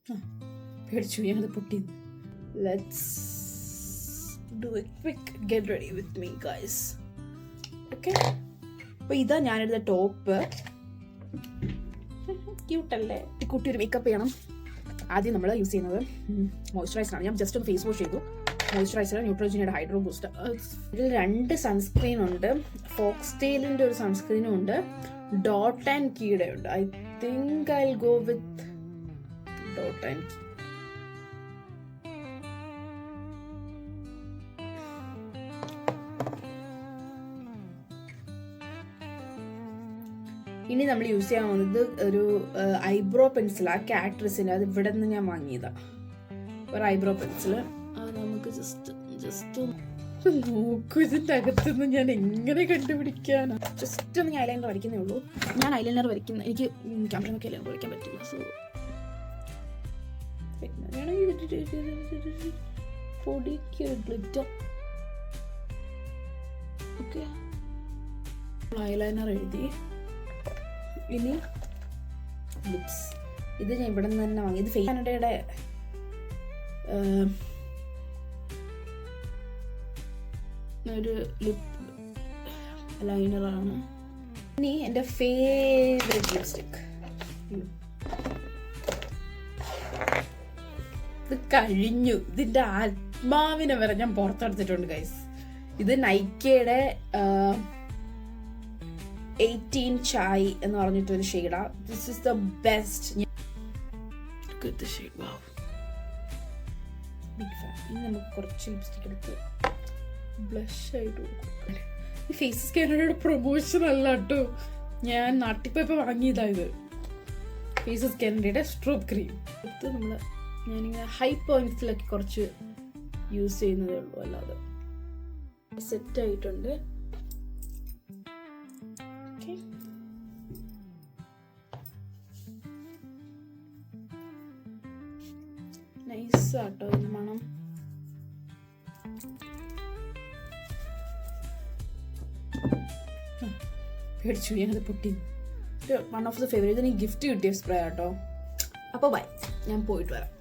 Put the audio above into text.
പേടിച്ചു ഞാനത് പൊട്ടി. Let's do A quick get ready with me guys. Okay, അപ്പോൾ ഇതാ ഞാനെടുത്ത ടോപ്പ്. ക്യൂട്ടല്ലേ? കുട്ടി ഒരു മേക്കപ്പ് ചെയ്യണം. ആദ്യം നമ്മൾ യൂസ് ചെയ്യുന്നത് മോയ്സ്ചറൈസറാണ്. ഞാൻ ജസ്റ്റ് ഒന്ന് ഫേസ് വാഷ് ചെയ്തു. മോയ്സ്ചറൈസർ, ന്യൂട്രോജനിയുടെ ഹൈഡ്രോ ബൂസ്റ്റർ. ഇതിൽ 2 സൺസ്ക്രീൻ ഉണ്ട്. ഫോക്സ്ടെയിലിൻ്റെ ഒരു സൺസ്ക്രീനും ഉണ്ട്, ഡോട്ട് ആൻഡ് കീയുടെ ഉണ്ട്. I think I will go with dot and key. ഇനി നമ്മൾ യൂസ് ചെയ്യാൻ പോകുന്നത് ഒരു ഐബ്രോ പെൻസിലാണ്, കാട്രിസിൻ്റെ. അത് ഇവിടെ നിന്ന് ഞാൻ വാങ്ങിയതാണ്. ഒരു ഐബ്രോ പെൻസിൽ. അത് നമുക്ക് ജസ്റ്റ് നോക്കൂ, ഇതിൻ്റെ അകത്തുനിന്ന് ഞാൻ എങ്ങനെ കണ്ടുപിടിക്കാനാണ്. ജസ്റ്റ് ഒന്ന് ഞാൻ ഐലൈനർ വരയ്ക്കുന്നേ ഉള്ളൂ. ഞാൻ ഐലൈനർ വരയ്ക്കുന്ന, എനിക്ക് ക്യാമറ നോക്കി ഐലൈനർ വരയ്ക്കാൻ പറ്റില്ല. സോ പൊടിക്ക് ഗ്ലിറ്റർ. ഓക്കെ, ഐലൈനർ എഴുതി. ഇനി ലിപ്സ്. ഇത് ഞാൻ ഇവിടെ നിന്ന് തന്നെ വാങ്ങി. ഇത് കാനഡയുടെ ഒരു ലിപ് ലൈനറാണ്. ഇനി എൻ്റെ ഫേവറേറ്റ് ലിപ്സ്റ്റിക്. ഇത് കഴിഞ്ഞു. ഇതിൻ്റെ ആത്മാവിനെ വരെ ഞാൻ പുറത്തെടുത്തിട്ടുണ്ട് ഗൈസ്. ഇത് നൈക്കയുടെ 18 ചായ് എന്ന് പറഞ്ഞിട്ടൊരു ഷെയ്ഡാ. This is the best. ഇനി നമുക്ക് കുറച്ച് ലിപ്സ്റ്റിക് എടുത്ത് ബ്ലഷ് ആയിട്ട് കൊടുക്കും. ഈ ഫേസ് കാനഡയുടെ പ്രൊമോഷൻ അല്ല കേട്ടോ, ഞാൻ നാട്ടിൽ പോയപ്പോൾ വാങ്ങിയതാ ഇത്. ഫേസസ് കാനഡയുടെ സ്ട്രോബ് ക്രീം എടുത്ത് ഞാനിങ്ങനെ ഹൈ പോയിന്റ്സിലൊക്കെ കുറച്ച് യൂസ് ചെയ്യുന്നതേ ഉള്ളൂ, അല്ലാതെ സെറ്റ് ആയിട്ടുണ്ട്. നൈസ് ആട്ടോ ഇതിന് മണം. പേടിച്ചു ഞാനത് പൊട്ടി. One of the favourite. ഇതിന് ഗിഫ്റ്റ് കിട്ടിയ സ്പ്രേ ആട്ടോ. അപ്പോൾ ബൈ, ഞാൻ പോയിട്ട് വരാം.